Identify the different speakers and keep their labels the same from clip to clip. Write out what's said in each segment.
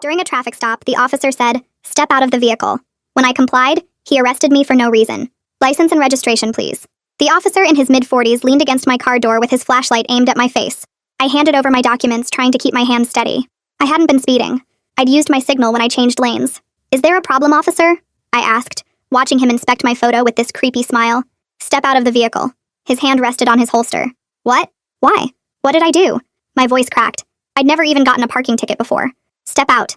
Speaker 1: During a traffic stop, the officer said, "Step out of the vehicle." When I complied, he arrested me for no reason. "License and registration, please." The officer in his mid-40s leaned against my car door with his flashlight aimed at my face. I handed over my documents, trying to keep my hands steady. I hadn't been speeding. I'd used my signal when I changed lanes. "Is there a problem, officer?" I asked, watching him inspect my photo with this creepy smile. "Step out of the vehicle." His hand rested on his holster. "What? Why? What did I do?" My voice cracked. I'd never even gotten a parking ticket before. "Step out.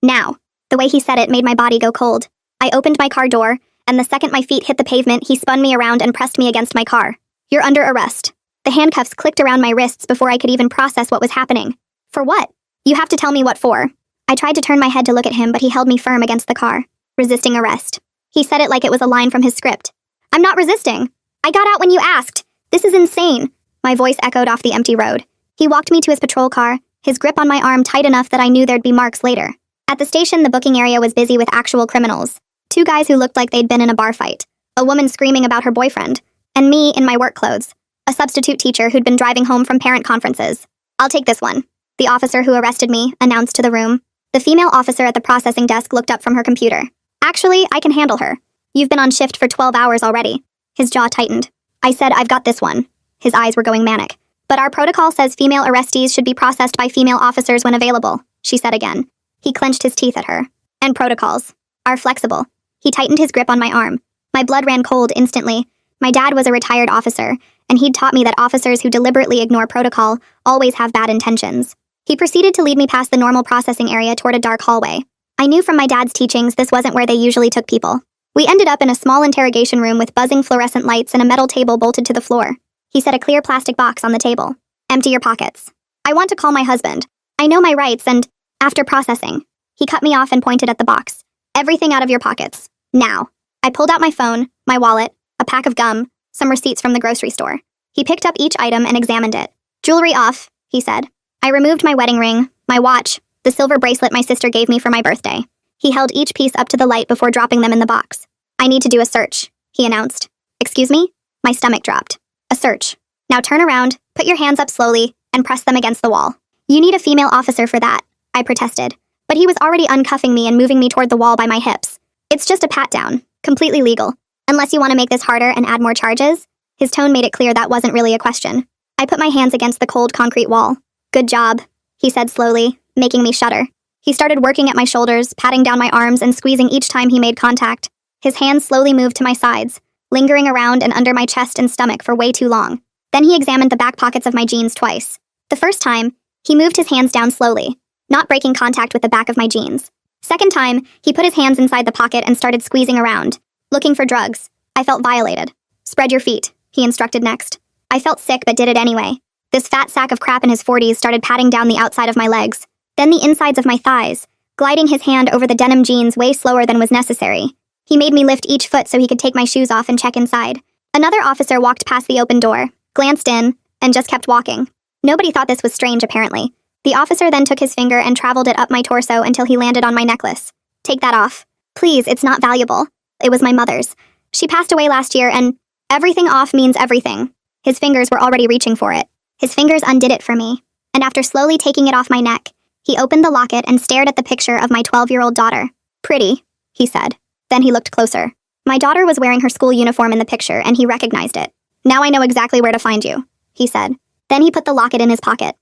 Speaker 1: Now." The way he said it made my body go cold. I opened my car door, and the second my feet hit the pavement, he spun me around and pressed me against my car. "You're under arrest." The handcuffs clicked around my wrists before I could even process what was happening. "For what?" "You have to tell me what for." I tried to turn my head to look at him, but he held me firm against the car. "Resisting arrest." He said it like it was a line from his script. "I'm not resisting. I got out when you asked. This is insane." My voice echoed off the empty road. He walked me to his patrol car, his grip on my arm tight enough that I knew there'd be marks later. At the station, the booking area was busy with actual criminals. 2 guys who looked like they'd been in a bar fight, a woman screaming about her boyfriend, and me in my work clothes, a substitute teacher who'd been driving home from parent conferences. "I'll take this one," the officer who arrested me announced to the room. The female officer at the processing desk looked up from her computer. "Actually, I can handle her. You've been on shift for 12 hours already." His jaw tightened. I said, "I've got this one." His eyes were going manic. "But our protocol says female arrestees should be processed by female officers when available," she said again. He clenched his teeth at her. "And protocols are flexible." He tightened his grip on my arm. My blood ran cold instantly. My dad was a retired officer, and he'd taught me that officers who deliberately ignore protocol always have bad intentions. He proceeded to lead me past the normal processing area toward a dark hallway. I knew from my dad's teachings this wasn't where they usually took people. We ended up in a small interrogation room with buzzing fluorescent lights and a metal table bolted to the floor. He set a clear plastic box on the table. "Empty your pockets. I want to call my husband. I know my rights and..." After processing, he cut me off and pointed at the box. "Everything out of your pockets. Now." I pulled out my phone, my wallet, a pack of gum, some receipts from the grocery store. He picked up each item and examined it. "Jewelry off," he said. I removed my wedding ring, my watch, the silver bracelet my sister gave me for my birthday. He held each piece up to the light before dropping them in the box. "I need to do a search," he announced. "Excuse me?" My stomach dropped. "A search. Now turn around, put your hands up slowly, and press them against the wall." "You need a female officer for that," I protested. But he was already uncuffing me and moving me toward the wall by my hips. "It's just a pat-down. Completely legal. Unless you want to make this harder and add more charges?" His tone made it clear that wasn't really a question. I put my hands against the cold concrete wall. "Good job," he said slowly, making me shudder. He started working at my shoulders, patting down my arms and squeezing each time he made contact. His hands slowly moved to my sides, lingering around and under my chest and stomach for way too long. Then he examined the back pockets of my jeans twice. The first time, he moved his hands down slowly, not breaking contact with the back of my jeans. Second time, he put his hands inside the pocket and started squeezing around, looking for drugs. I felt violated. "Spread your feet," he instructed next. I felt sick but did it anyway. This fat sack of crap in his 40s started patting down the outside of my legs, then the insides of my thighs, gliding his hand over the denim jeans way slower than was necessary. He made me lift each foot so he could take my shoes off and check inside. Another officer walked past the open door, glanced in, and just kept walking. Nobody thought this was strange, apparently. The officer then took his finger and traveled it up my torso until he landed on my necklace. "Take that off. Please, it's not valuable. It was my mother's. She passed away last year and..." "Everything off means everything." His fingers were already reaching for it. His fingers undid it for me, and after slowly taking it off my neck, he opened the locket and stared at the picture of my 12-year-old daughter. "Pretty," he said. Then he looked closer. My daughter was wearing her school uniform in the picture, and he recognized it. "Now I know exactly where to find you," he said. Then he put the locket in his pocket.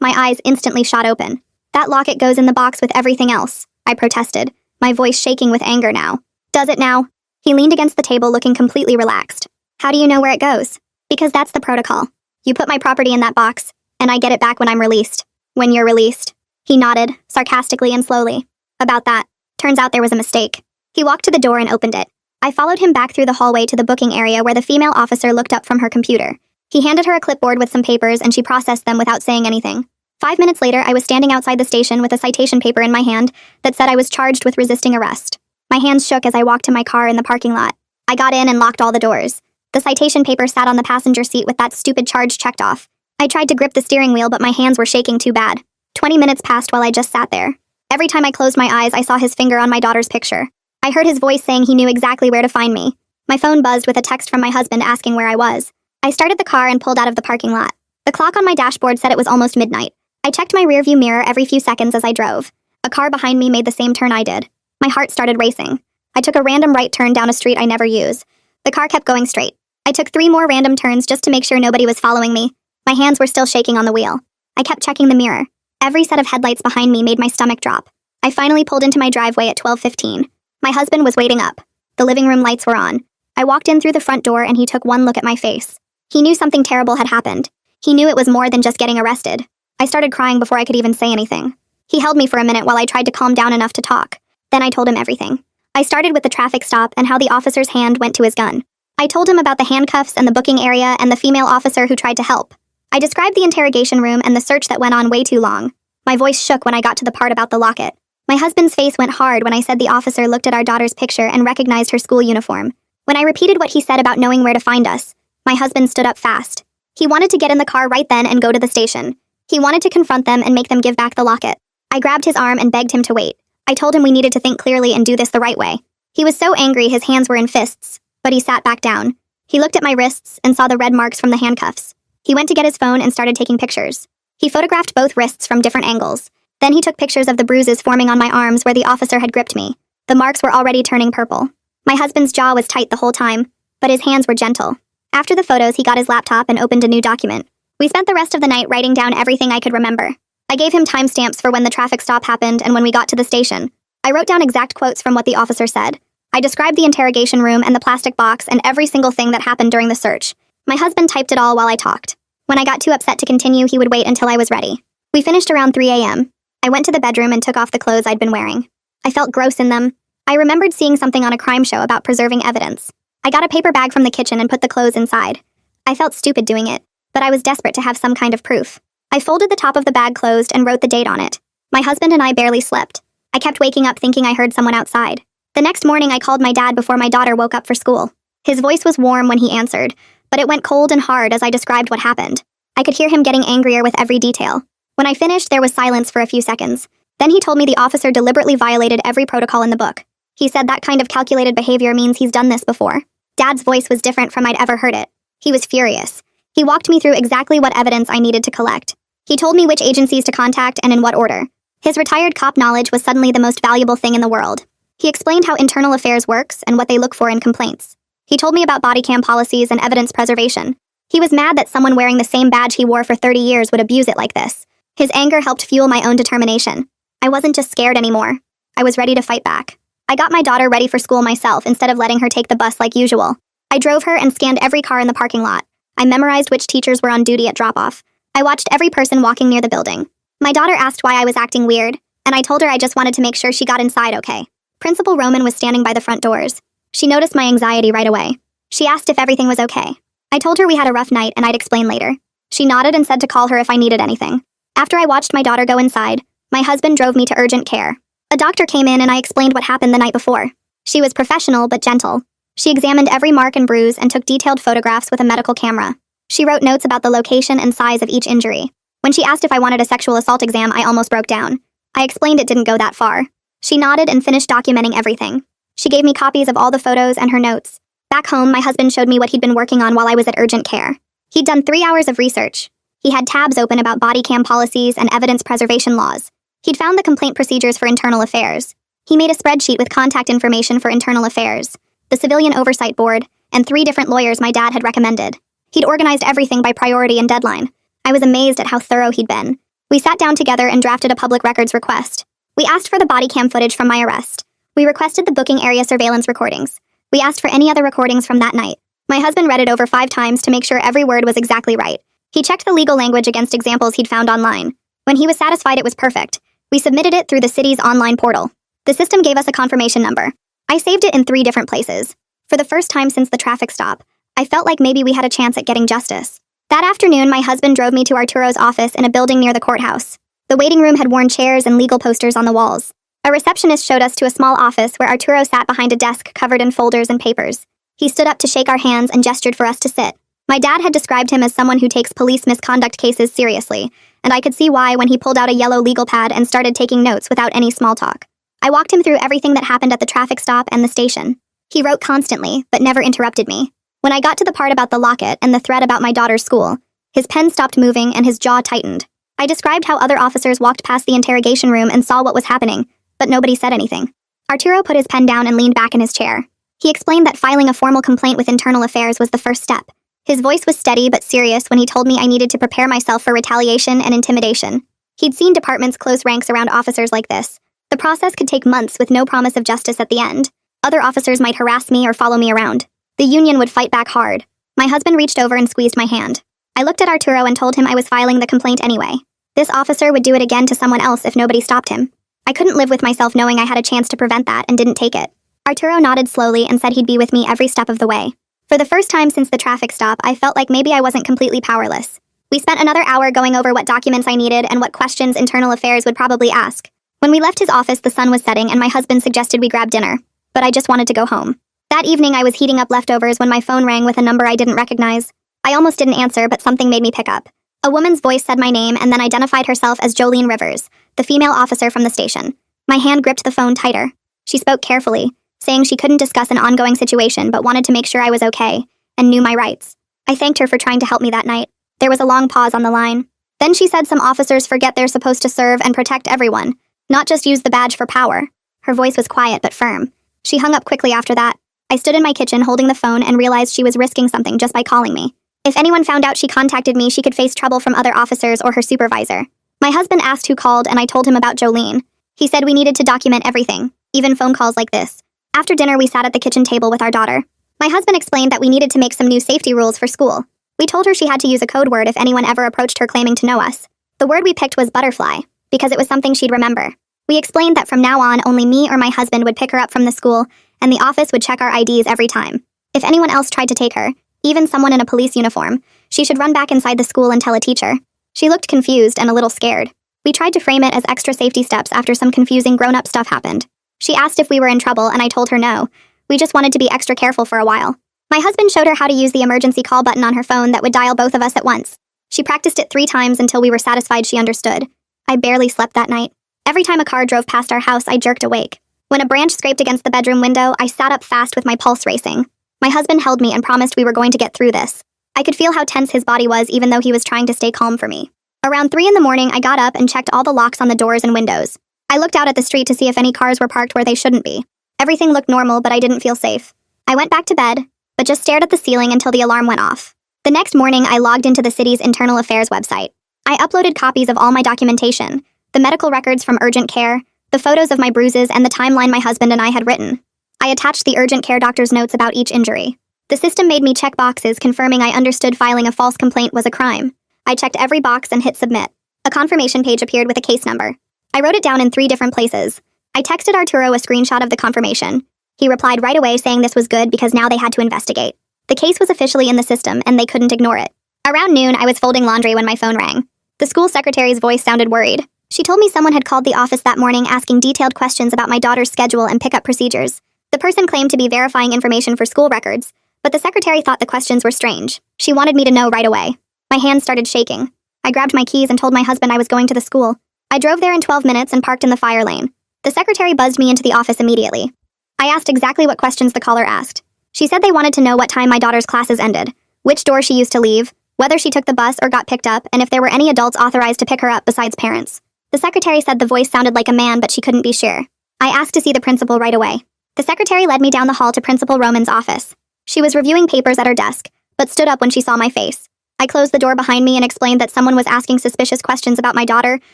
Speaker 1: My eyes instantly shot open. "That locket goes in the box with everything else," I protested, my voice shaking with anger now. "Does it now?" He leaned against the table looking completely relaxed. "How do you know where it goes?" "Because that's the protocol. You put my property in that box, and I get it back when I'm released." "When you're released?" He nodded, sarcastically and slowly. "About that. Turns out there was a mistake." He walked to the door and opened it. I followed him back through the hallway to the booking area where the female officer looked up from her computer. He handed her a clipboard with some papers and she processed them without saying anything. 5 minutes later, I was standing outside the station with a citation paper in my hand that said I was charged with resisting arrest. My hands shook as I walked to my car in the parking lot. I got in and locked all the doors. The citation paper sat on the passenger seat with that stupid charge checked off. I tried to grip the steering wheel, but my hands were shaking too bad. 20 minutes passed while I just sat there. Every time I closed my eyes, I saw his finger on my daughter's picture. I heard his voice saying he knew exactly where to find me. My phone buzzed with a text from my husband asking where I was. I started the car and pulled out of the parking lot. The clock on my dashboard said it was almost midnight. I checked my rearview mirror every few seconds as I drove. A car behind me made the same turn I did. My heart started racing. I took a random right turn down a street I never use. The car kept going straight. I took 3 more random turns just to make sure nobody was following me. My hands were still shaking on the wheel. I kept checking the mirror. Every set of headlights behind me made my stomach drop. I finally pulled into my driveway at 12:15. My husband was waiting up. The living room lights were on. I walked in through the front door and he took one look at my face. He knew something terrible had happened. He knew it was more than just getting arrested. I started crying before I could even say anything. He held me for a minute while I tried to calm down enough to talk. Then I told him everything. I started with the traffic stop and how the officer's hand went to his gun. I told him about the handcuffs and the booking area and the female officer who tried to help. I described the interrogation room and the search that went on way too long. My voice shook when I got to the part about the locket. My husband's face went hard when I said the officer looked at our daughter's picture and recognized her school uniform. When I repeated what he said about knowing where to find us, my husband stood up fast. He wanted to get in the car right then and go to the station. He wanted to confront them and make them give back the locket. I grabbed his arm and begged him to wait. I told him we needed to think clearly and do this the right way. He was so angry his hands were in fists, but he sat back down. He looked at my wrists and saw the red marks from the handcuffs. He went to get his phone and started taking pictures. He photographed both wrists from different angles. Then he took pictures of the bruises forming on my arms where the officer had gripped me. The marks were already turning purple. My husband's jaw was tight the whole time, but his hands were gentle. After the photos, he got his laptop and opened a new document. We spent the rest of the night writing down everything I could remember. I gave him timestamps for when the traffic stop happened and when we got to the station. I wrote down exact quotes from what the officer said. I described the interrogation room and the plastic box and every single thing that happened during the search. My husband typed it all while I talked. When I got too upset to continue, he would wait until I was ready. We finished around 3 a.m. I went to the bedroom and took off the clothes I'd been wearing. I felt gross in them. I remembered seeing something on a crime show about preserving evidence. I got a paper bag from the kitchen and put the clothes inside. I felt stupid doing it, but I was desperate to have some kind of proof. I folded the top of the bag closed and wrote the date on it. My husband and I barely slept. I kept waking up thinking I heard someone outside. The next morning I called my dad before my daughter woke up for school. His voice was warm when he answered, but it went cold and hard as I described what happened. I could hear him getting angrier with every detail. When I finished, there was silence for a few seconds. Then he told me the officer deliberately violated every protocol in the book. He said that kind of calculated behavior means he's done this before. Dad's voice was different from I'd ever heard it. He was furious. He walked me through exactly what evidence I needed to collect. He told me which agencies to contact and in what order. His retired cop knowledge was suddenly the most valuable thing in the world. He explained how internal affairs works and what they look for in complaints. He told me about body cam policies and evidence preservation. He was mad that someone wearing the same badge he wore for 30 years would abuse it like this. His anger helped fuel my own determination. I wasn't just scared anymore. I was ready to fight back. I got my daughter ready for school myself instead of letting her take the bus like usual. I drove her and scanned every car in the parking lot. I memorized which teachers were on duty at drop-off. I watched every person walking near the building. My daughter asked why I was acting weird, and I told her I just wanted to make sure she got inside okay. Principal Roman was standing by the front doors. She noticed my anxiety right away. She asked if everything was okay. I told her we had a rough night and I'd explain later. She nodded and said to call her if I needed anything. After I watched my daughter go inside, my husband drove me to urgent care. A doctor came in and I explained what happened the night before. She was professional but gentle. She examined every mark and bruise and took detailed photographs with a medical camera. She wrote notes about the location and size of each injury. When she asked if I wanted a sexual assault exam, I almost broke down. I explained it didn't go that far. She nodded and finished documenting everything. She gave me copies of all the photos and her notes. Back home, my husband showed me what he'd been working on while I was at urgent care. He'd done 3 hours of research. He had tabs open about body cam policies and evidence preservation laws. He'd found the complaint procedures for internal affairs. He made a spreadsheet with contact information for internal affairs, the Civilian Oversight Board, and 3 different lawyers my dad had recommended. He'd organized everything by priority and deadline. I was amazed at how thorough he'd been. We sat down together and drafted a public records request. We asked for the body cam footage from my arrest. We requested the booking area surveillance recordings. We asked for any other recordings from that night. My husband read it over 5 times to make sure every word was exactly right. He checked the legal language against examples he'd found online. When he was satisfied it was perfect, we submitted it through the city's online portal. The system gave us a confirmation number. I saved it in 3 different places. For the first time since the traffic stop, I felt like maybe we had a chance at getting justice. That afternoon, my husband drove me to Arturo's office in a building near the courthouse. The waiting room had worn chairs and legal posters on the walls. A receptionist showed us to a small office where Arturo sat behind a desk covered in folders and papers. He stood up to shake our hands and gestured for us to sit. My dad had described him as someone who takes police misconduct cases seriously, and I could see why when he pulled out a yellow legal pad and started taking notes without any small talk. I walked him through everything that happened at the traffic stop and the station. He wrote constantly, but never interrupted me. When I got to the part about the locket and the thread about my daughter's school, his pen stopped moving and his jaw tightened. I described how other officers walked past the interrogation room and saw what was happening, but nobody said anything. Arturo put his pen down and leaned back in his chair. He explained that filing a formal complaint with Internal Affairs was the first step. His voice was steady but serious when he told me I needed to prepare myself for retaliation and intimidation. He'd seen departments close ranks around officers like this. The process could take months with no promise of justice at the end. Other officers might harass me or follow me around. The union would fight back hard. My husband reached over and squeezed my hand. I looked at Arturo and told him I was filing the complaint anyway. This officer would do it again to someone else if nobody stopped him. I couldn't live with myself knowing I had a chance to prevent that and didn't take it. Arturo nodded slowly and said he'd be with me every step of the way. For the first time since the traffic stop, I felt like maybe I wasn't completely powerless. We spent another hour going over what documents I needed and what questions Internal Affairs would probably ask. When we left his office, the sun was setting and my husband suggested we grab dinner. But I just wanted to go home. That evening, I was heating up leftovers when my phone rang with a number I didn't recognize. I almost didn't answer, but something made me pick up. A woman's voice said my name and then identified herself as Jolene Rivers, the female officer from the station. My hand gripped the phone tighter. She spoke carefully, saying she couldn't discuss an ongoing situation but wanted to make sure I was okay and knew my rights. I thanked her for trying to help me that night. There was a long pause on the line. Then she said some officers forget they're supposed to serve and protect everyone, not just use the badge for power. Her voice was quiet but firm. She hung up quickly after that. I stood in my kitchen holding the phone and realized she was risking something just by calling me. If anyone found out she contacted me, she could face trouble from other officers or her supervisor. My husband asked who called and I told him about Jolene. He said we needed to document everything, even phone calls like this. After dinner, we sat at the kitchen table with our daughter. My husband explained that we needed to make some new safety rules for school. We told her she had to use a code word if anyone ever approached her claiming to know us. The word we picked was butterfly, because it was something she'd remember. We explained that from now on, only me or my husband would pick her up from the school, and the office would check our IDs every time. If anyone else tried to take her, even someone in a police uniform, she should run back inside the school and tell a teacher. She looked confused and a little scared. We tried to frame it as extra safety steps after some confusing grown-up stuff happened. She asked if we were in trouble, and I told her no. We just wanted to be extra careful for a while. My husband showed her how to use the emergency call button on her phone that would dial both of us at once. She practiced it 3 times until we were satisfied she understood. I barely slept that night. Every time a car drove past our house, I jerked awake. When a branch scraped against the bedroom window, I sat up fast with my pulse racing. My husband held me and promised we were going to get through this. I could feel how tense his body was even though he was trying to stay calm for me. Around 3 in the morning, I got up and checked all the locks on the doors and windows. I looked out at the street to see if any cars were parked where they shouldn't be. Everything looked normal, but I didn't feel safe. I went back to bed, but just stared at the ceiling until the alarm went off. The next morning, I logged into the city's Internal Affairs website. I uploaded copies of all my documentation, the medical records from urgent care, the photos of my bruises, and the timeline my husband and I had written. I attached the urgent care doctor's notes about each injury. The system made me check boxes confirming I understood filing a false complaint was a crime. I checked every box and hit submit. A confirmation page appeared with a case number. I wrote it down in 3 different places. I texted Arturo a screenshot of the confirmation. He replied right away saying this was good because now they had to investigate. The case was officially in the system and they couldn't ignore it. Around noon, I was folding laundry when my phone rang. The school secretary's voice sounded worried. She told me someone had called the office that morning asking detailed questions about my daughter's schedule and pickup procedures. The person claimed to be verifying information for school records, but the secretary thought the questions were strange. She wanted me to know right away. My hands started shaking. I grabbed my keys and told my husband I was going to the school. I drove there in 12 minutes and parked in the fire lane. The secretary buzzed me into the office immediately. I asked exactly what questions the caller asked. She said they wanted to know what time my daughter's classes ended, which door she used to leave, whether she took the bus or got picked up, and if there were any adults authorized to pick her up besides parents. The secretary said the voice sounded like a man, but she couldn't be sure. I asked to see the principal right away. The secretary led me down the hall to Principal Roman's office. She was reviewing papers at her desk, but stood up when she saw my face. I closed the door behind me and explained that someone was asking suspicious questions about my daughter,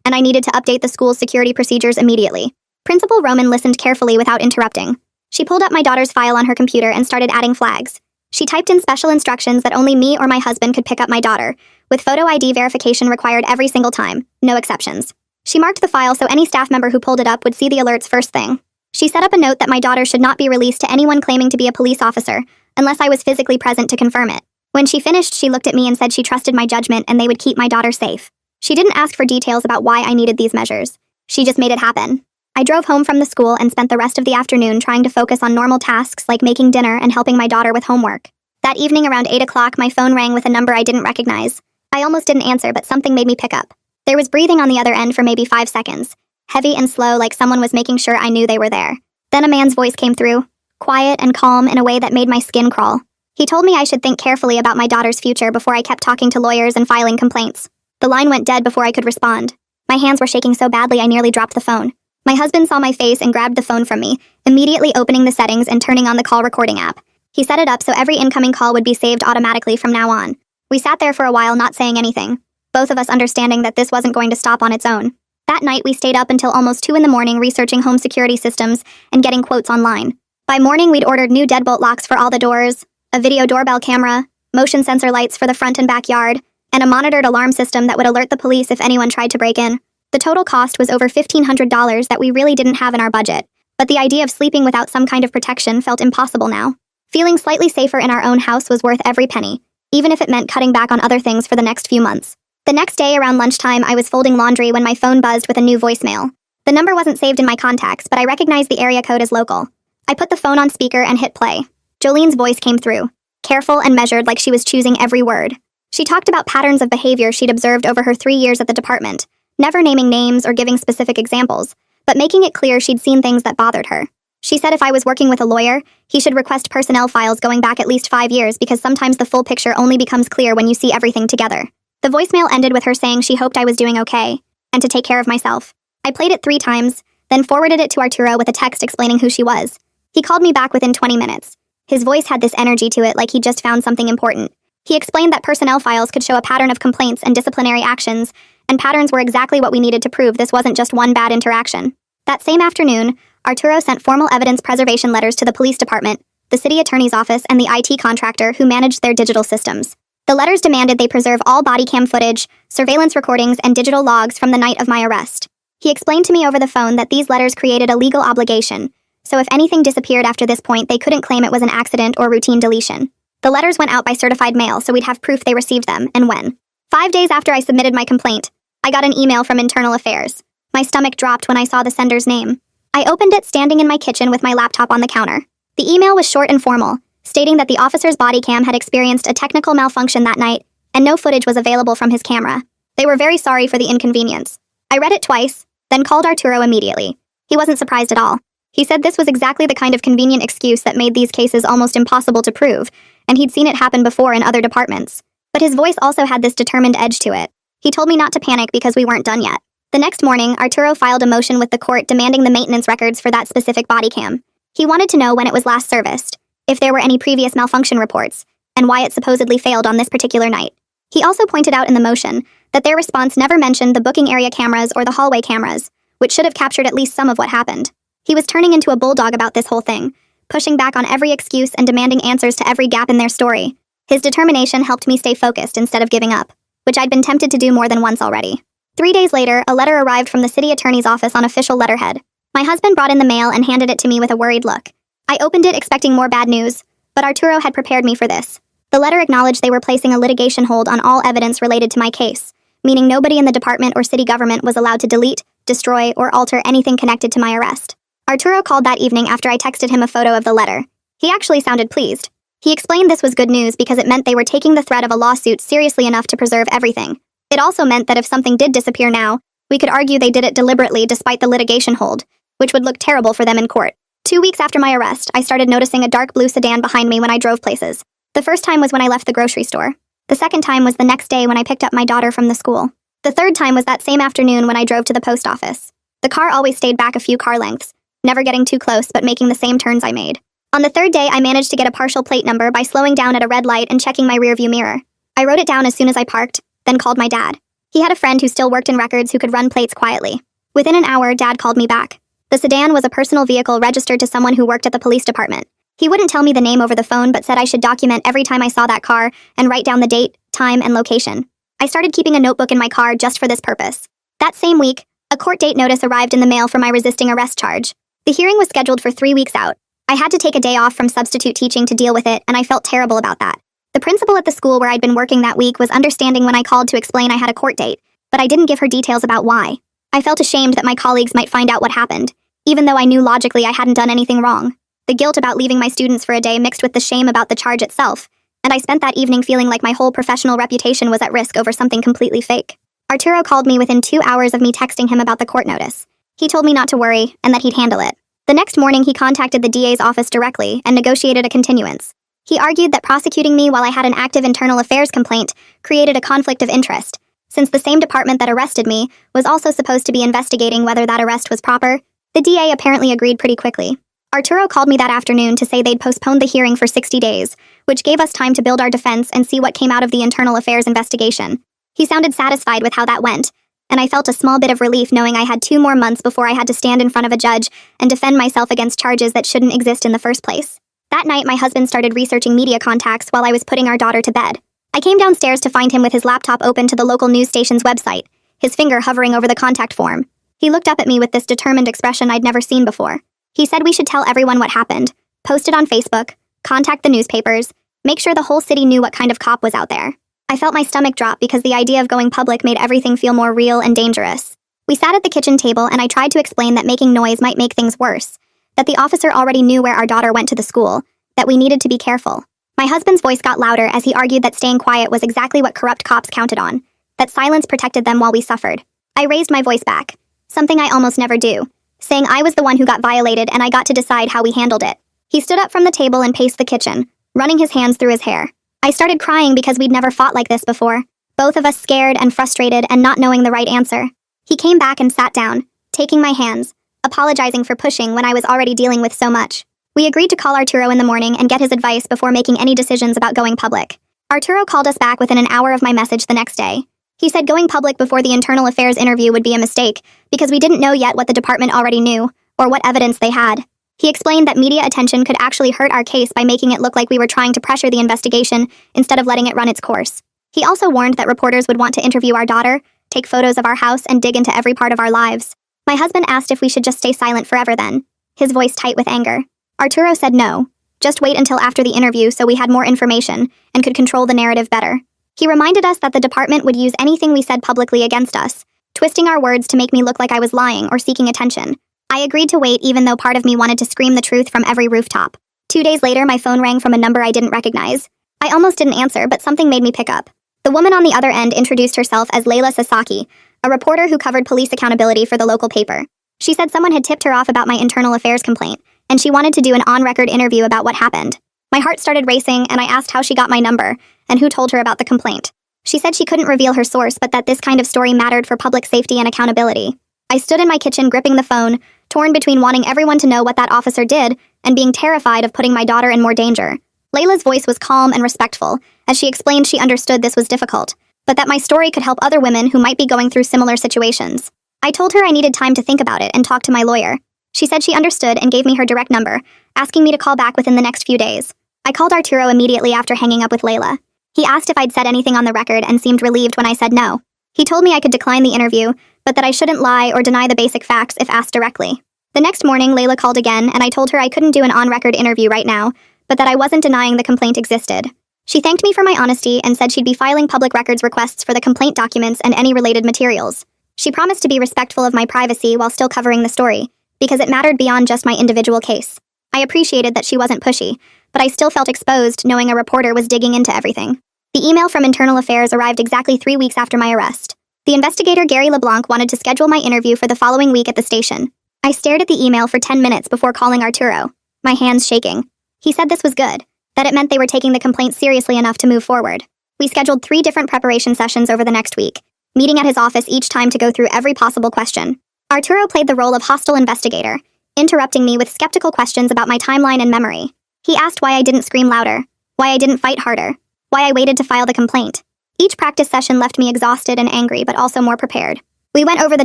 Speaker 1: and I needed to update the school's security procedures immediately. Principal Roman listened carefully without interrupting. She pulled up my daughter's file on her computer and started adding flags. She typed in special instructions that only me or my husband could pick up my daughter, with photo ID verification required every single time, no exceptions. She marked the file so any staff member who pulled it up would see the alerts first thing. She set up a note that my daughter should not be released to anyone claiming to be a police officer, unless I was physically present to confirm it. When she finished, she looked at me and said she trusted my judgment and they would keep my daughter safe. She didn't ask for details about why I needed these measures. She just made it happen. I drove home from the school and spent the rest of the afternoon trying to focus on normal tasks like making dinner and helping my daughter with homework. That evening around 8 o'clock, my phone rang with a number I didn't recognize. I almost didn't answer, but something made me pick up. There was breathing on the other end for maybe 5 seconds, heavy and slow like someone was making sure I knew they were there. Then a man's voice came through, quiet and calm in a way that made my skin crawl. He told me I should think carefully about my daughter's future before I kept talking to lawyers and filing complaints. The line went dead before I could respond. My hands were shaking so badly I nearly dropped the phone. My husband saw my face and grabbed the phone from me, immediately opening the settings and turning on the call recording app. He set it up so every incoming call would be saved automatically from now on. We sat there for a while not saying anything, both of us understanding that this wasn't going to stop on its own. That night we stayed up until almost 2 a.m. researching home security systems and getting quotes online. By morning we'd ordered new deadbolt locks for all the doors, a video doorbell camera, motion sensor lights for the front and backyard, and a monitored alarm system that would alert the police if anyone tried to break in. The total cost was over $1,500 that we really didn't have in our budget, but the idea of sleeping without some kind of protection felt impossible now. Feeling slightly safer in our own house was worth every penny, even if it meant cutting back on other things for the next few months. The next day around lunchtime, I was folding laundry when my phone buzzed with a new voicemail. The number wasn't saved in my contacts, but I recognized the area code as local. I put the phone on speaker and hit play. Jolene's voice came through, careful and measured like she was choosing every word. She talked about patterns of behavior she'd observed over her 3 years at the department, never naming names or giving specific examples, but making it clear she'd seen things that bothered her. She said if I was working with a lawyer, he should request personnel files going back at least 5 years because sometimes the full picture only becomes clear when you see everything together. The voicemail ended with her saying she hoped I was doing okay, and to take care of myself. I played it 3 times, then forwarded it to Arturo with a text explaining who she was. He called me back within 20 minutes. His voice had this energy to it like he just found something important. He explained that personnel files could show a pattern of complaints and disciplinary actions, and patterns were exactly what we needed to prove this wasn't just one bad interaction. That same afternoon, Arturo sent formal evidence preservation letters to the police department, the city attorney's office, and the IT contractor who managed their digital systems. The letters demanded they preserve all body cam footage, surveillance recordings, and digital logs from the night of my arrest. He explained to me over the phone that these letters created a legal obligation, so if anything disappeared after this point, they couldn't claim it was an accident or routine deletion. The letters went out by certified mail, so we'd have proof they received them, and when. 5 days after I submitted my complaint, I got an email from Internal Affairs. My stomach dropped when I saw the sender's name. I opened it standing in my kitchen with my laptop on the counter. The email was short and formal, stating that the officer's body cam had experienced a technical malfunction that night, and no footage was available from his camera. They were very sorry for the inconvenience. I read it twice, then called Arturo immediately. He wasn't surprised at all. He said this was exactly the kind of convenient excuse that made these cases almost impossible to prove, and he'd seen it happen before in other departments. But his voice also had this determined edge to it. He told me not to panic because we weren't done yet. The next morning, Arturo filed a motion with the court demanding the maintenance records for that specific body cam. He wanted to know when it was last serviced, if there were any previous malfunction reports, and why it supposedly failed on this particular night. He also pointed out in the motion that their response never mentioned the booking area cameras or the hallway cameras, which should have captured at least some of what happened. He was turning into a bulldog about this whole thing, pushing back on every excuse and demanding answers to every gap in their story. His determination helped me stay focused instead of giving up, which I'd been tempted to do more than once already. 3 days later, a letter arrived from the city attorney's office on official letterhead. My husband brought in the mail and handed it to me with a worried look. I opened it expecting more bad news, but Arturo had prepared me for this. The letter acknowledged they were placing a litigation hold on all evidence related to my case, meaning nobody in the department or city government was allowed to delete, destroy, or alter anything connected to my arrest. Arturo called that evening after I texted him a photo of the letter. He actually sounded pleased. He explained this was good news because it meant they were taking the threat of a lawsuit seriously enough to preserve everything. It also meant that if something did disappear now, we could argue they did it deliberately despite the litigation hold, which would look terrible for them in court. 2 weeks after my arrest, I started noticing a dark blue sedan behind me when I drove places. The first time was when I left the grocery store. The second time was the next day when I picked up my daughter from the school. The third time was that same afternoon when I drove to the post office. The car always stayed back a few car lengths, never getting too close but making the same turns I made. On the third day, I managed to get a partial plate number by slowing down at a red light and checking my rearview mirror. I wrote it down as soon as I parked, then called my dad. He had a friend who still worked in records who could run plates quietly. Within an hour, Dad called me back. The sedan was a personal vehicle registered to someone who worked at the police department. He wouldn't tell me the name over the phone but said I should document every time I saw that car and write down the date, time, and location. I started keeping a notebook in my car just for this purpose. That same week, a court date notice arrived in the mail for my resisting arrest charge. The hearing was scheduled for 3 weeks out. I had to take a day off from substitute teaching to deal with it, and I felt terrible about that. The principal at the school where I'd been working that week was understanding when I called to explain I had a court date, but I didn't give her details about why. I felt ashamed that my colleagues might find out what happened, even though I knew logically I hadn't done anything wrong. The guilt about leaving my students for a day mixed with the shame about the charge itself, and I spent that evening feeling like my whole professional reputation was at risk over something completely fake. Arturo called me within 2 hours of me texting him about the court notice. He told me not to worry, and that he'd handle it. The next morning, he contacted the DA's office directly and negotiated a continuance. He argued that prosecuting me while I had an active internal affairs complaint created a conflict of interest, Since the same department that arrested me was also supposed to be investigating whether that arrest was proper, the DA apparently agreed pretty quickly. Arturo called me that afternoon to say they'd postponed the hearing for 60 days, which gave us time to build our defense and see what came out of the internal affairs investigation. He sounded satisfied with how that went, and I felt a small bit of relief knowing I had 2 more months before I had to stand in front of a judge and defend myself against charges that shouldn't exist in the first place. That night, my husband started researching media contacts while I was putting our daughter to bed. I came downstairs to find him with his laptop open to the local news station's website, his finger hovering over the contact form. He looked up at me with this determined expression I'd never seen before. He said we should tell everyone what happened, post it on Facebook, contact the newspapers, make sure the whole city knew what kind of cop was out there. I felt my stomach drop because the idea of going public made everything feel more real and dangerous. We sat at the kitchen table and I tried to explain that making noise might make things worse, that the officer already knew where our daughter went to the school, that we needed to be careful. My husband's voice got louder as he argued that staying quiet was exactly what corrupt cops counted on, that silence protected them while we suffered. I raised my voice back, something I almost never do, saying I was the one who got violated and I got to decide how we handled it. He stood up from the table and paced the kitchen, running his hands through his hair. I started crying because we'd never fought like this before, both of us scared and frustrated and not knowing the right answer. He came back and sat down, taking my hands, apologizing for pushing when I was already dealing with so much. We agreed to call Arturo in the morning and get his advice before making any decisions about going public. Arturo called us back within an hour of my message the next day. He said going public before the internal affairs interview would be a mistake because we didn't know yet what the department already knew or what evidence they had. He explained that media attention could actually hurt our case by making it look like we were trying to pressure the investigation instead of letting it run its course. He also warned that reporters would want to interview our daughter, take photos of our house, and dig into every part of our lives. My husband asked if we should just stay silent forever then, his voice tight with anger. Arturo said no, just wait until after the interview so we had more information and could control the narrative better. He reminded us that the department would use anything we said publicly against us, twisting our words to make me look like I was lying or seeking attention. I agreed to wait even though part of me wanted to scream the truth from every rooftop. 2 days later, my phone rang from a number I didn't recognize. I almost didn't answer, but something made me pick up. The woman on the other end introduced herself as Layla Sasaki, a reporter who covered police accountability for the local paper. She said someone had tipped her off about my internal affairs complaint, and she wanted to do an on-record interview about what happened. My heart started racing, and I asked how she got my number and who told her about the complaint. She said she couldn't reveal her source, but that this kind of story mattered for public safety and accountability. I stood in my kitchen gripping the phone, torn between wanting everyone to know what that officer did and being terrified of putting my daughter in more danger. Layla's voice was calm and respectful as she explained she understood this was difficult, but that my story could help other women who might be going through similar situations. I told her I needed time to think about it and talk to my lawyer. She said she understood and gave me her direct number, asking me to call back within the next few days. I called Arturo immediately after hanging up with Layla. He asked if I'd said anything on the record and seemed relieved when I said no. He told me I could decline the interview, but that I shouldn't lie or deny the basic facts if asked directly. The next morning, Layla called again, and I told her I couldn't do an on-record interview right now, but that I wasn't denying the complaint existed. She thanked me for my honesty and said she'd be filing public records requests for the complaint documents and any related materials. She promised to be respectful of my privacy while still covering the story, because it mattered beyond just my individual case. I appreciated that she wasn't pushy, but I still felt exposed knowing a reporter was digging into everything. The email from Internal Affairs arrived exactly 3 weeks after my arrest. The investigator Gary LeBlanc wanted to schedule my interview for the following week at the station. I stared at the email for 10 minutes before calling Arturo, my hands shaking. He said this was good, that it meant they were taking the complaint seriously enough to move forward. We scheduled 3 different preparation sessions over the next week, meeting at his office each time to go through every possible question. Arturo played the role of hostile investigator, interrupting me with skeptical questions about my timeline and memory. He asked why I didn't scream louder, why I didn't fight harder, why I waited to file the complaint. Each practice session left me exhausted and angry, but also more prepared. We went over the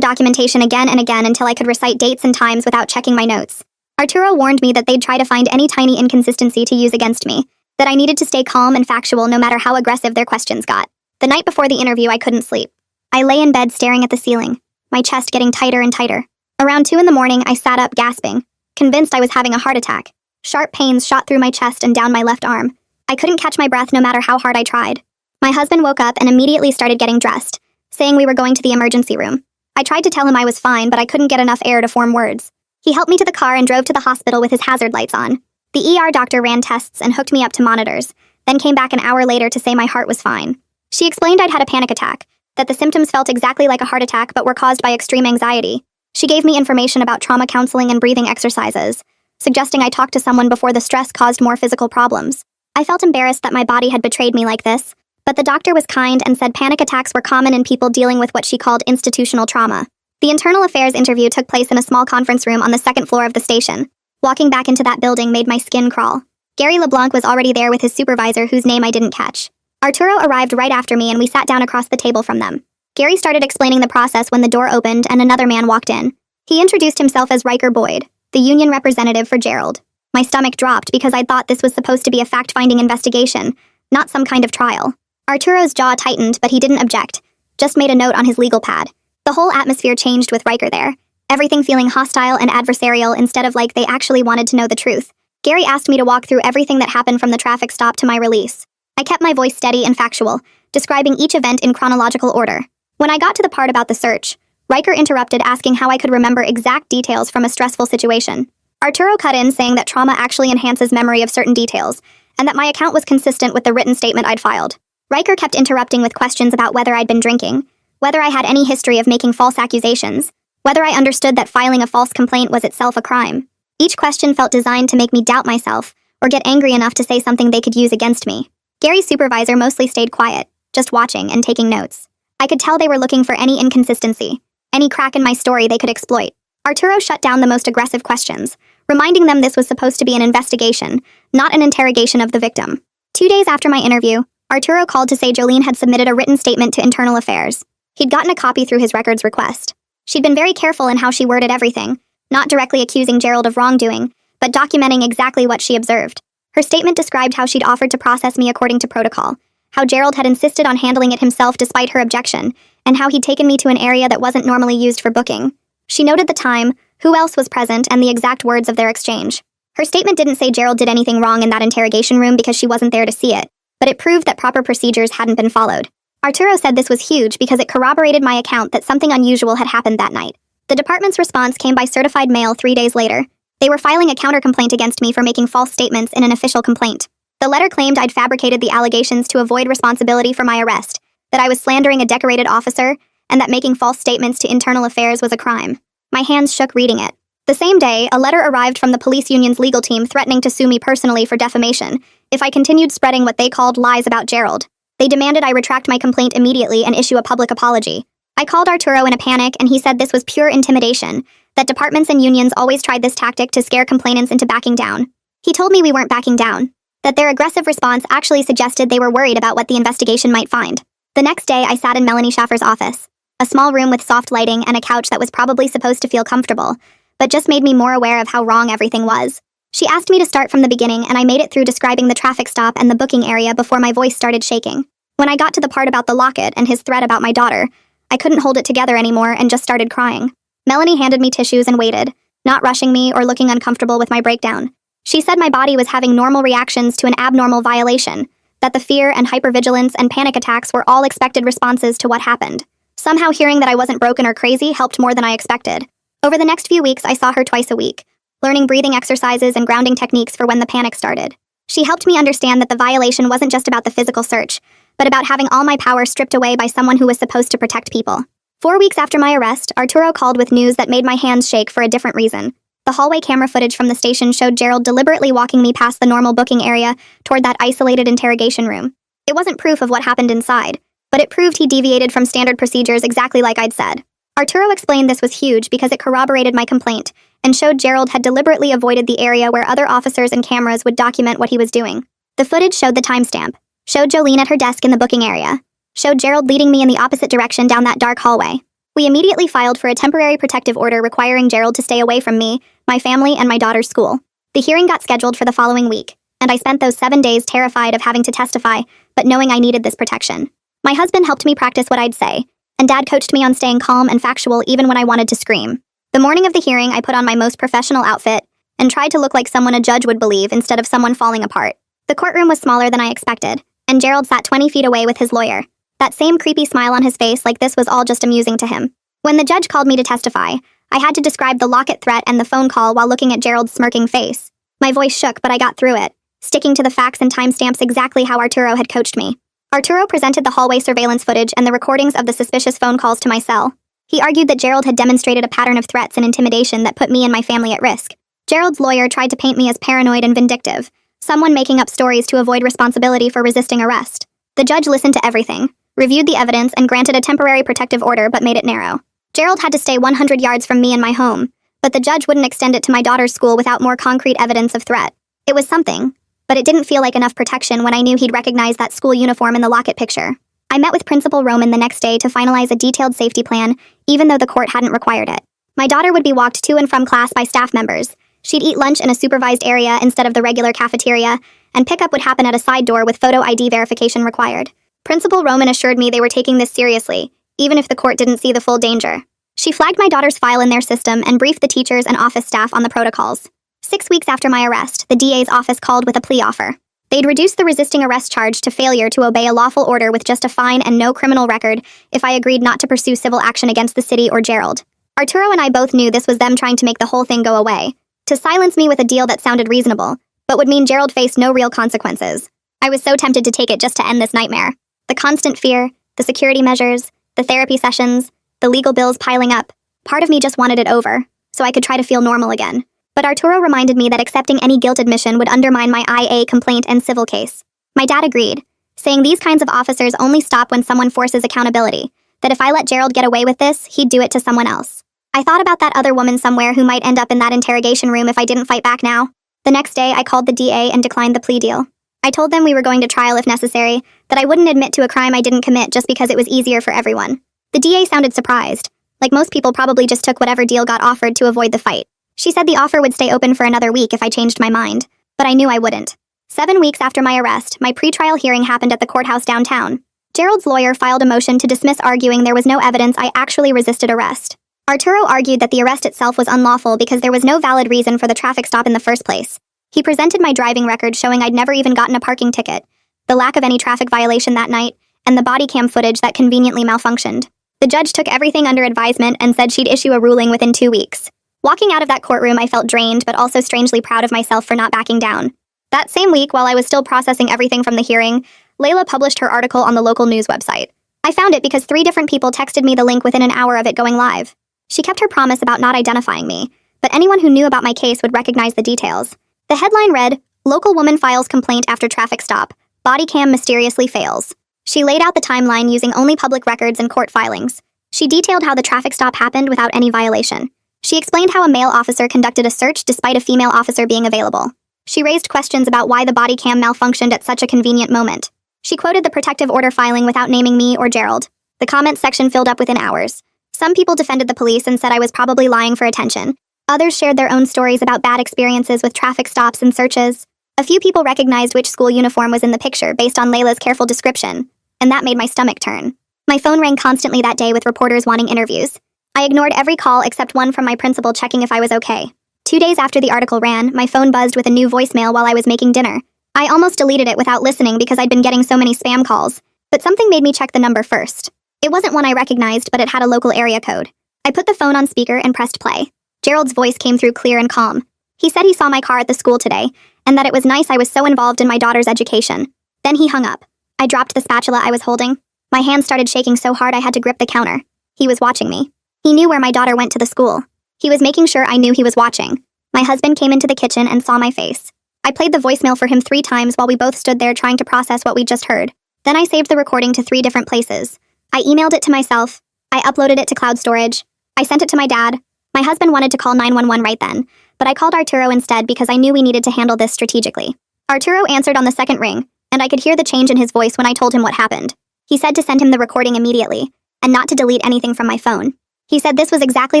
Speaker 1: documentation again and again until I could recite dates and times without checking my notes. Arturo warned me that they'd try to find any tiny inconsistency to use against me, that I needed to stay calm and factual no matter how aggressive their questions got. The night before the interview, I couldn't sleep. I lay in bed staring at the ceiling, my chest getting tighter and tighter. Around 2 in the morning, I sat up gasping, convinced I was having a heart attack. Sharp pains shot through my chest and down my left arm. I couldn't catch my breath no matter how hard I tried. My husband woke up and immediately started getting dressed, saying we were going to the emergency room. I tried to tell him I was fine, but I couldn't get enough air to form words. He helped me to the car and drove to the hospital with his hazard lights on. The ER doctor ran tests and hooked me up to monitors, then came back an hour later to say my heart was fine. She explained I'd had a panic attack, that the symptoms felt exactly like a heart attack but were caused by extreme anxiety. She gave me information about trauma counseling and breathing exercises, suggesting I talk to someone before the stress caused more physical problems. I felt embarrassed that my body had betrayed me like this, but the doctor was kind and said panic attacks were common in people dealing with what she called institutional trauma. The internal affairs interview took place in a small conference room on the second floor of the station. Walking back into that building made my skin crawl. Gary LeBlanc was already there with his supervisor, whose name I didn't catch. Arturo arrived right after me and we sat down across the table from them. Gary started explaining the process when the door opened and another man walked in. He introduced himself as Riker Boyd, the union representative for Gerald. My stomach dropped because I thought this was supposed to be a fact-finding investigation, not some kind of trial. Arturo's jaw tightened, but he didn't object, just made a note on his legal pad. The whole atmosphere changed with Riker there, everything feeling hostile and adversarial instead of like they actually wanted to know the truth. Gary asked me to walk through everything that happened from the traffic stop to my release. I kept my voice steady and factual, describing each event in chronological order. When I got to the part about the search, Riker interrupted asking how I could remember exact details from a stressful situation. Arturo cut in saying that trauma actually enhances memory of certain details, and that my account was consistent with the written statement I'd filed. Riker kept interrupting with questions about whether I'd been drinking, whether I had any history of making false accusations, whether I understood that filing a false complaint was itself a crime. Each question felt designed to make me doubt myself, or get angry enough to say something they could use against me. Gary's supervisor mostly stayed quiet, just watching and taking notes. I could tell they were looking for any inconsistency, any crack in my story they could exploit. Arturo shut down the most aggressive questions, reminding them this was supposed to be an investigation, not an interrogation of the victim. 2 days after my interview, Arturo called to say Jolene had submitted a written statement to Internal Affairs. He'd gotten a copy through his records request. She'd been very careful in how she worded everything, not directly accusing Gerald of wrongdoing, but documenting exactly what she observed. Her statement described how she'd offered to process me according to protocol, how Gerald had insisted on handling it himself despite her objection, and how he'd taken me to an area that wasn't normally used for booking. She noted the time, who else was present, and the exact words of their exchange. Her statement didn't say Gerald did anything wrong in that interrogation room because she wasn't there to see it, but it proved that proper procedures hadn't been followed. Arturo said this was huge because it corroborated my account that something unusual had happened that night. The department's response came by certified mail 3 days later. They were filing a countercomplaint against me for making false statements in an official complaint. The letter claimed I'd fabricated the allegations to avoid responsibility for my arrest, that I was slandering a decorated officer, and that making false statements to Internal Affairs was a crime. My hands shook reading it. The same day, a letter arrived from the police union's legal team threatening to sue me personally for defamation if I continued spreading what they called lies about Gerald. They demanded I retract my complaint immediately and issue a public apology. I called Arturo in a panic, and he said this was pure intimidation, that departments and unions always tried this tactic to scare complainants into backing down. He told me we weren't backing down, that their aggressive response actually suggested they were worried about what the investigation might find. The next day, I sat in Melanie Schaffer's office, a small room with soft lighting and a couch that was probably supposed to feel comfortable, but just made me more aware of how wrong everything was. She asked me to start from the beginning, and I made it through describing the traffic stop and the booking area before my voice started shaking. When I got to the part about the locket and his threat about my daughter, I couldn't hold it together anymore and just started crying. Melanie handed me tissues and waited, not rushing me or looking uncomfortable with my breakdown. She said my body was having normal reactions to an abnormal violation, that the fear and hypervigilance and panic attacks were all expected responses to what happened. Somehow hearing that I wasn't broken or crazy helped more than I expected. Over the next few weeks, I saw her twice a week, learning breathing exercises and grounding techniques for when the panic started. She helped me understand that the violation wasn't just about the physical search, but about having all my power stripped away by someone who was supposed to protect people. 4 weeks after my arrest, Arturo called with news that made my hands shake for a different reason. The hallway camera footage from the station showed Gerald deliberately walking me past the normal booking area toward that isolated interrogation room. It wasn't proof of what happened inside, but it proved he deviated from standard procedures exactly like I'd said. Arturo explained this was huge because it corroborated my complaint and showed Gerald had deliberately avoided the area where other officers and cameras would document what he was doing. The footage showed the timestamp, showed Jolene at her desk in the booking area, showed Gerald leading me in the opposite direction down that dark hallway. We immediately filed for a temporary protective order requiring Gerald to stay away from me, my family, and my daughter's school. The hearing got scheduled for the following week, and I spent those 7 days terrified of having to testify, but knowing I needed this protection. My husband helped me practice what I'd say, and Dad coached me on staying calm and factual even when I wanted to scream. The morning of the hearing, I put on my most professional outfit and tried to look like someone a judge would believe instead of someone falling apart. The courtroom was smaller than I expected, and Gerald sat 20 feet away with his lawyer, that same creepy smile on his face like this was all just amusing to him. When the judge called me to testify, I had to describe the locket threat and the phone call while looking at Gerald's smirking face. My voice shook, but I got through it, sticking to the facts and timestamps exactly how Arturo had coached me. Arturo presented the hallway surveillance footage and the recordings of the suspicious phone calls to my cell. He argued that Gerald had demonstrated a pattern of threats and intimidation that put me and my family at risk. Gerald's lawyer tried to paint me as paranoid and vindictive, someone making up stories to avoid responsibility for resisting arrest. The judge listened to everything, reviewed the evidence, and granted a temporary protective order but made it narrow. Gerald had to stay 100 yards from me and my home, but the judge wouldn't extend it to my daughter's school without more concrete evidence of threat. It was something, but it didn't feel like enough protection when I knew he'd recognize that school uniform in the locket picture. I met with Principal Roman the next day to finalize a detailed safety plan, even though the court hadn't required it. My daughter would be walked to and from class by staff members. She'd eat lunch in a supervised area instead of the regular cafeteria, and pickup would happen at a side door with photo ID verification required. Principal Roman assured me they were taking this seriously, even if the court didn't see the full danger. She flagged my daughter's file in their system and briefed the teachers and office staff on the protocols. 6 weeks after my arrest, the DA's office called with a plea offer. They'd reduce the resisting arrest charge to failure to obey a lawful order with just a fine and no criminal record if I agreed not to pursue civil action against the city or Gerald. Arturo and I both knew this was them trying to make the whole thing go away, to silence me with a deal that sounded reasonable, but would mean Gerald faced no real consequences. I was so tempted to take it just to end this nightmare. The constant fear, the security measures, the therapy sessions, the legal bills piling up. Part of me just wanted it over, so I could try to feel normal again. But Arturo reminded me that accepting any guilt admission would undermine my IA complaint and civil case. My dad agreed, saying these kinds of officers only stop when someone forces accountability, that if I let Gerald get away with this, he'd do it to someone else. I thought about that other woman somewhere who might end up in that interrogation room if I didn't fight back now. The next day, I called the DA and declined the plea deal. I told them we were going to trial if necessary, that I wouldn't admit to a crime I didn't commit just because it was easier for everyone. The DA sounded surprised. Like most people probably just took whatever deal got offered to avoid the fight. She said the offer would stay open for another week if I changed my mind, but I knew I wouldn't. 7 weeks after my arrest, my pretrial hearing happened at the courthouse downtown. Gerald's lawyer filed a motion to dismiss, arguing there was no evidence I actually resisted arrest. Arturo argued that the arrest itself was unlawful because there was no valid reason for the traffic stop in the first place. He presented my driving record showing I'd never even gotten a parking ticket, the lack of any traffic violation that night, and the body cam footage that conveniently malfunctioned. The judge took everything under advisement and said she'd issue a ruling within 2 weeks. Walking out of that courtroom, I felt drained but also strangely proud of myself for not backing down. That same week, while I was still processing everything from the hearing, Layla published her article on the local news website. I found it because 3 different people texted me the link within an hour of it going live. She kept her promise about not identifying me, but anyone who knew about my case would recognize the details. The headline read, "Local woman files complaint after traffic stop. Body cam mysteriously fails." She laid out the timeline using only public records and court filings. She detailed how the traffic stop happened without any violation. She explained how a male officer conducted a search despite a female officer being available. She raised questions about why the body cam malfunctioned at such a convenient moment. She quoted the protective order filing without naming me or Gerald. The comments section filled up within hours. Some people defended the police and said I was probably lying for attention. Others shared their own stories about bad experiences with traffic stops and searches. A few people recognized which school uniform was in the picture based on Layla's careful description, and that made my stomach turn. My phone rang constantly that day with reporters wanting interviews. I ignored every call except one from my principal checking if I was okay. 2 days after the article ran, my phone buzzed with a new voicemail while I was making dinner. I almost deleted it without listening because I'd been getting so many spam calls, but something made me check the number first. It wasn't one I recognized, but it had a local area code. I put the phone on speaker and pressed play. Gerald's voice came through clear and calm. He said he saw my car at the school today, and that it was nice I was so involved in my daughter's education. Then he hung up. I dropped the spatula I was holding. My hand started shaking so hard I had to grip the counter. He was watching me. He knew where my daughter went to the school. He was making sure I knew he was watching. My husband came into the kitchen and saw my face. I played the voicemail for him 3 times while we both stood there trying to process what we'd just heard. Then I saved the recording to 3 different places. I emailed it to myself. I uploaded it to cloud storage. I sent it to my dad. My husband wanted to call 911 right then, but I called Arturo instead because I knew we needed to handle this strategically. Arturo answered on the second ring, and I could hear the change in his voice when I told him what happened. He said to send him the recording immediately, and not to delete anything from my phone. He said this was exactly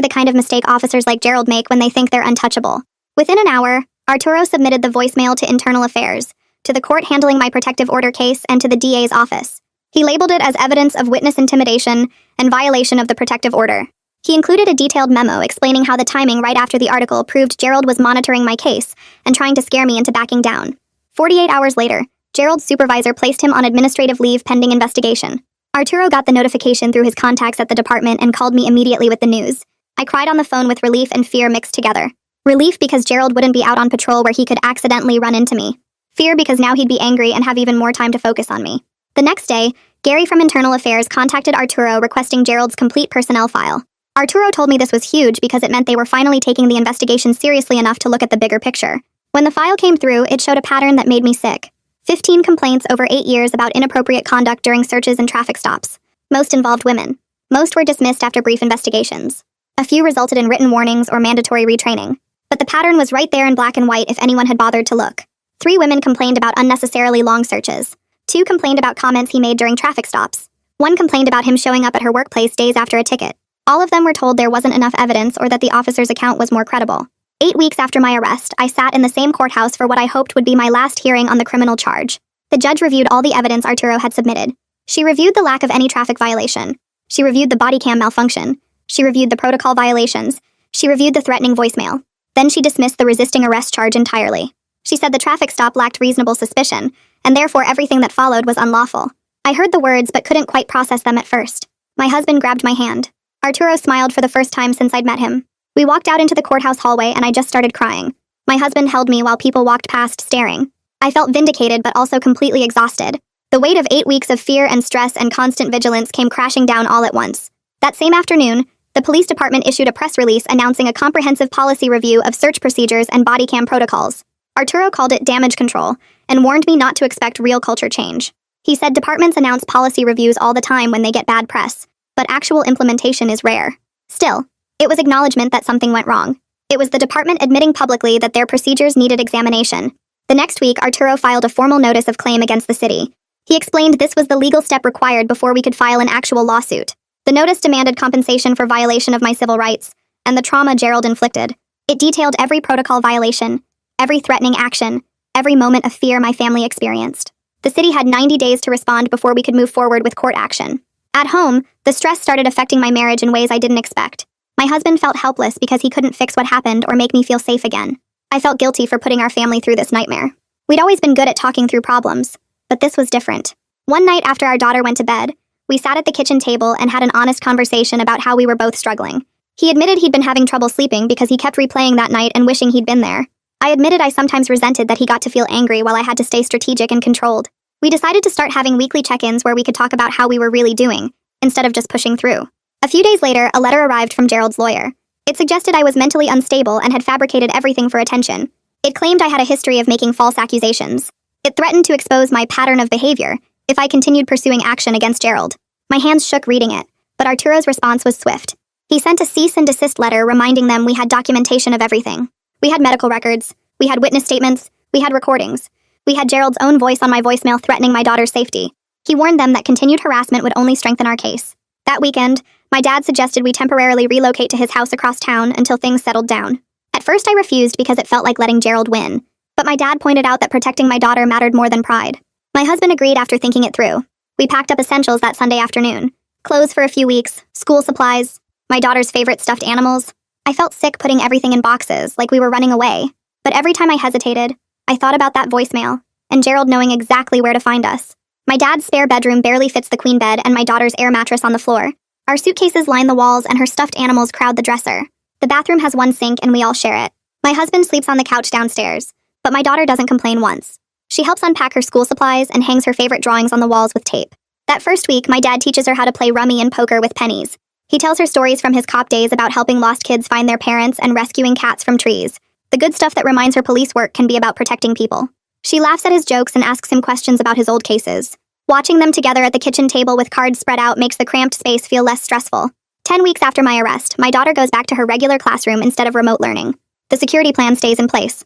Speaker 1: the kind of mistake officers like Gerald make when they think they're untouchable. Within an hour, Arturo submitted the voicemail to Internal Affairs, to the court handling my protective order case, and to the DA's office. He labeled it as evidence of witness intimidation and violation of the protective order. He included a detailed memo explaining how the timing right after the article proved Gerald was monitoring my case and trying to scare me into backing down. 48 hours later, Gerald's supervisor placed him on administrative leave pending investigation. Arturo got the notification through his contacts at the department and called me immediately with the news. I cried on the phone with relief and fear mixed together. Relief because Gerald wouldn't be out on patrol where he could accidentally run into me. Fear because now he'd be angry and have even more time to focus on me. The next day, Gary from Internal Affairs contacted Arturo requesting Gerald's complete personnel file. Arturo told me this was huge because it meant they were finally taking the investigation seriously enough to look at the bigger picture. When the file came through, it showed a pattern that made me sick. 15 complaints over 8 years about inappropriate conduct during searches and traffic stops. Most involved women. Most were dismissed after brief investigations. A few resulted in written warnings or mandatory retraining. But the pattern was right there in black and white if anyone had bothered to look. 3 women complained about unnecessarily long searches. 2 complained about comments he made during traffic stops. 1 complained about him showing up at her workplace days after a ticket. All of them were told there wasn't enough evidence or that the officer's account was more credible. 8 weeks after my arrest, I sat in the same courthouse for what I hoped would be my last hearing on the criminal charge. The judge reviewed all the evidence Arturo had submitted. She reviewed the lack of any traffic violation. She reviewed the body cam malfunction. She reviewed the protocol violations. She reviewed the threatening voicemail. Then she dismissed the resisting arrest charge entirely. She said the traffic stop lacked reasonable suspicion, and therefore everything that followed was unlawful. I heard the words but couldn't quite process them at first. My husband grabbed my hand. Arturo smiled for the first time since I'd met him. We walked out into the courthouse hallway and I just started crying. My husband held me while people walked past staring. I felt vindicated but also completely exhausted. The weight of 8 weeks of fear and stress and constant vigilance came crashing down all at once. That same afternoon, the police department issued a press release announcing a comprehensive policy review of search procedures and body cam protocols. Arturo called it damage control and warned me not to expect real culture change. He said departments announce policy reviews all the time when they get bad press, but actual implementation is rare. Still, it was acknowledgement that something went wrong. It was the department admitting publicly that their procedures needed examination. The next week, Arturo filed a formal notice of claim against the city. He explained this was the legal step required before we could file an actual lawsuit. The notice demanded compensation for violation of my civil rights and the trauma Gerald inflicted. It detailed every protocol violation, every threatening action, every moment of fear my family experienced. The city had 90 days to respond before we could move forward with court action. At home, the stress started affecting my marriage in ways I didn't expect. My husband felt helpless because he couldn't fix what happened or make me feel safe again. I felt guilty for putting our family through this nightmare. We'd always been good at talking through problems, but this was different. One night after our daughter went to bed, we sat at the kitchen table and had an honest conversation about how we were both struggling. He admitted he'd been having trouble sleeping because he kept replaying that night and wishing he'd been there. I admitted I sometimes resented that he got to feel angry while I had to stay strategic and controlled. We decided to start having weekly check-ins where we could talk about how we were really doing, instead of just pushing through. A few days later, a letter arrived from Gerald's lawyer. It suggested I was mentally unstable and had fabricated everything for attention. It claimed I had a history of making false accusations. It threatened to expose my pattern of behavior if I continued pursuing action against Gerald. My hands shook reading it, but Arturo's response was swift. He sent a cease and desist letter reminding them we had documentation of everything. We had medical records, we had witness statements, we had recordings. We had Gerald's own voice on my voicemail threatening my daughter's safety. He warned them that continued harassment would only strengthen our case. That weekend, my dad suggested we temporarily relocate to his house across town until things settled down. At first I refused because it felt like letting Gerald win, but my dad pointed out that protecting my daughter mattered more than pride. My husband agreed after thinking it through. We packed up essentials that Sunday afternoon. Clothes for a few weeks, school supplies, my daughter's favorite stuffed animals. I felt sick putting everything in boxes, like we were running away. But every time I hesitated, I thought about that voicemail, and Gerald knowing exactly where to find us. My dad's spare bedroom barely fits the queen bed and my daughter's air mattress on the floor. Our suitcases line the walls and her stuffed animals crowd the dresser. The bathroom has one sink and we all share it. My husband sleeps on the couch downstairs, but my daughter doesn't complain once. She helps unpack her school supplies and hangs her favorite drawings on the walls with tape. That first week, my dad teaches her how to play rummy and poker with pennies. He tells her stories from his cop days about helping lost kids find their parents and rescuing cats from trees. The good stuff that reminds her police work can be about protecting people. She laughs at his jokes and asks him questions about his old cases. Watching them together at the kitchen table with cards spread out makes the cramped space feel less stressful. 10 weeks after my arrest, my daughter goes back to her regular classroom instead of remote learning. The security plan stays in place.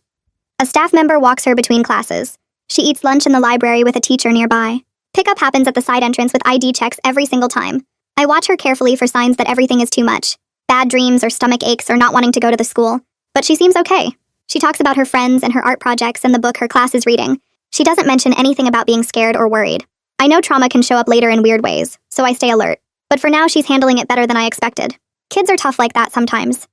Speaker 1: A staff member walks her between classes. She eats lunch in the library with a teacher nearby. Pickup happens at the side entrance with ID checks every single time. I watch her carefully for signs that everything is too much. Bad dreams or stomach aches or not wanting to go to the school. But she seems okay. She talks about her friends and her art projects and the book her class is reading. She doesn't mention anything about being scared or worried. I know trauma can show up later in weird ways, so I stay alert. But for now, she's handling it better than I expected. Kids are tough like that sometimes.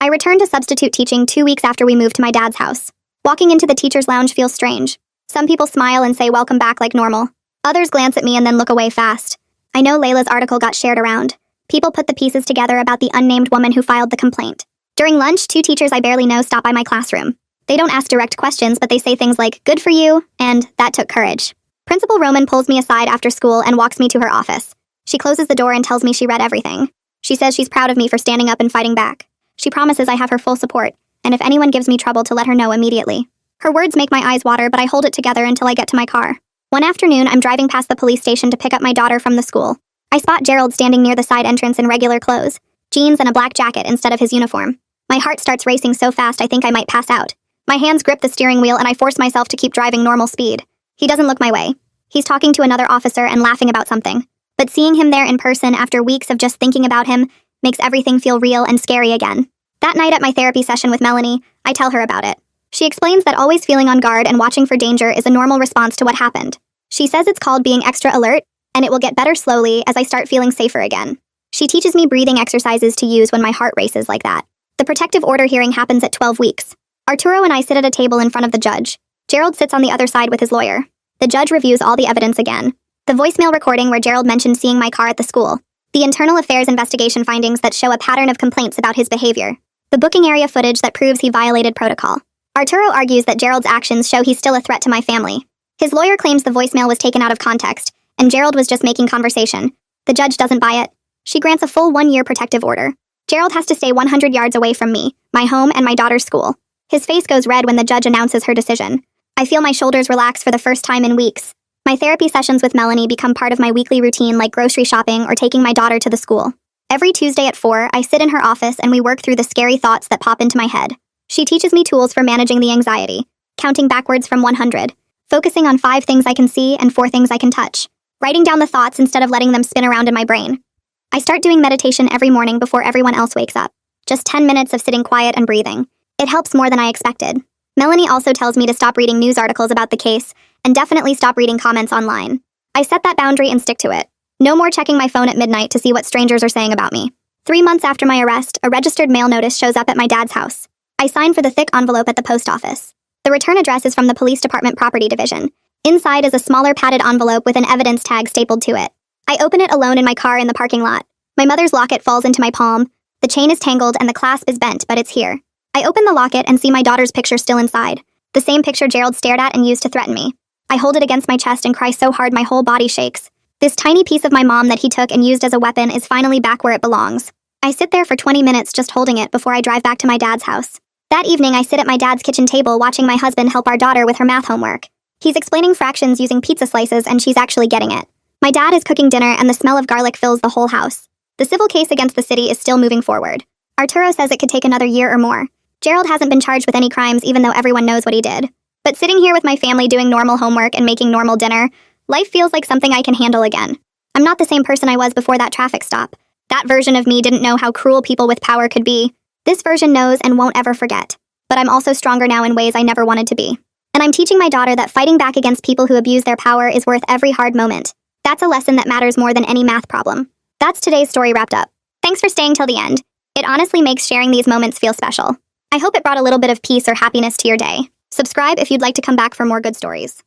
Speaker 1: I returned to substitute teaching 2 weeks after we moved to my dad's house. Walking into the teacher's lounge feels strange. Some people smile and say welcome back like normal. Others glance at me and then look away fast. I know Layla's article got shared around. People put the pieces together about the unnamed woman who filed the complaint. During lunch, 2 teachers I barely know stop by my classroom. They don't ask direct questions, but they say things like, "Good for you," and "That took courage." Principal Roman pulls me aside after school and walks me to her office. She closes the door and tells me she read everything. She says she's proud of me for standing up and fighting back. She promises I have her full support, and if anyone gives me trouble to let her know immediately. Her words make my eyes water, but I hold it together until I get to my car. One afternoon, I'm driving past the police station to pick up my daughter from the school. I spot Gerald standing near the side entrance in regular clothes, jeans and a black jacket instead of his uniform. My heart starts racing so fast I think I might pass out. My hands grip the steering wheel and I force myself to keep driving normal speed. He doesn't look my way. He's talking to another officer and laughing about something. But seeing him there in person after weeks of just thinking about him makes everything feel real and scary again. That night at my therapy session with Melanie, I tell her about it. She explains that always feeling on guard and watching for danger is a normal response to what happened. She says it's called being extra alert, and it will get better slowly as I start feeling safer again. She teaches me breathing exercises to use when my heart races like that. The protective order hearing happens at 12 weeks. Arturo and I sit at a table in front of the judge. Gerald sits on the other side with his lawyer. The judge reviews all the evidence again. The voicemail recording where Gerald mentioned seeing my car at the school. The internal affairs investigation findings that show a pattern of complaints about his behavior. The booking area footage that proves he violated protocol. Arturo argues that Gerald's actions show he's still a threat to my family. His lawyer claims the voicemail was taken out of context, and Gerald was just making conversation. The judge doesn't buy it. She grants a full 1-year protective order. Gerald has to stay 100 yards away from me, my home, and my daughter's school. His face goes red when the judge announces her decision. I feel my shoulders relax for the first time in weeks. My therapy sessions with Melanie become part of my weekly routine, like grocery shopping or taking my daughter to the school. Every Tuesday at 4, I sit in her office and we work through the scary thoughts that pop into my head. She teaches me tools for managing the anxiety, counting backwards from 100, focusing on 5 things I can see and 4 things I can touch, writing down the thoughts instead of letting them spin around in my brain. I start doing meditation every morning before everyone else wakes up. Just 10 minutes of sitting quiet and breathing. It helps more than I expected. Melanie also tells me to stop reading news articles about the case and definitely stop reading comments online. I set that boundary and stick to it. No more checking my phone at midnight to see what strangers are saying about me. 3 months after my arrest, a registered mail notice shows up at my dad's house. I sign for the thick envelope at the post office. The return address is from the police department property division. Inside is a smaller padded envelope with an evidence tag stapled to it. I open it alone in my car in the parking lot. My mother's locket falls into my palm. The chain is tangled and the clasp is bent, but it's here. I open the locket and see my daughter's picture still inside. The same picture Gerald stared at and used to threaten me. I hold it against my chest and cry so hard my whole body shakes. This tiny piece of my mom that he took and used as a weapon is finally back where it belongs. I sit there for 20 minutes just holding it before I drive back to my dad's house. That evening, I sit at my dad's kitchen table watching my husband help our daughter with her math homework. He's explaining fractions using pizza slices and she's actually getting it. My dad is cooking dinner and the smell of garlic fills the whole house. The civil case against the city is still moving forward. Arturo says it could take another year or more. Gerald hasn't been charged with any crimes even though everyone knows what he did. But sitting here with my family doing normal homework and making normal dinner, life feels like something I can handle again. I'm not the same person I was before that traffic stop. That version of me didn't know how cruel people with power could be. This version knows and won't ever forget. But I'm also stronger now in ways I never wanted to be. And I'm teaching my daughter that fighting back against people who abuse their power is worth every hard moment. That's a lesson that matters more than any math problem. That's today's story wrapped up. Thanks for staying till the end. It honestly makes sharing these moments feel special. I hope it brought a little bit of peace or happiness to your day. Subscribe if you'd like to come back for more good stories.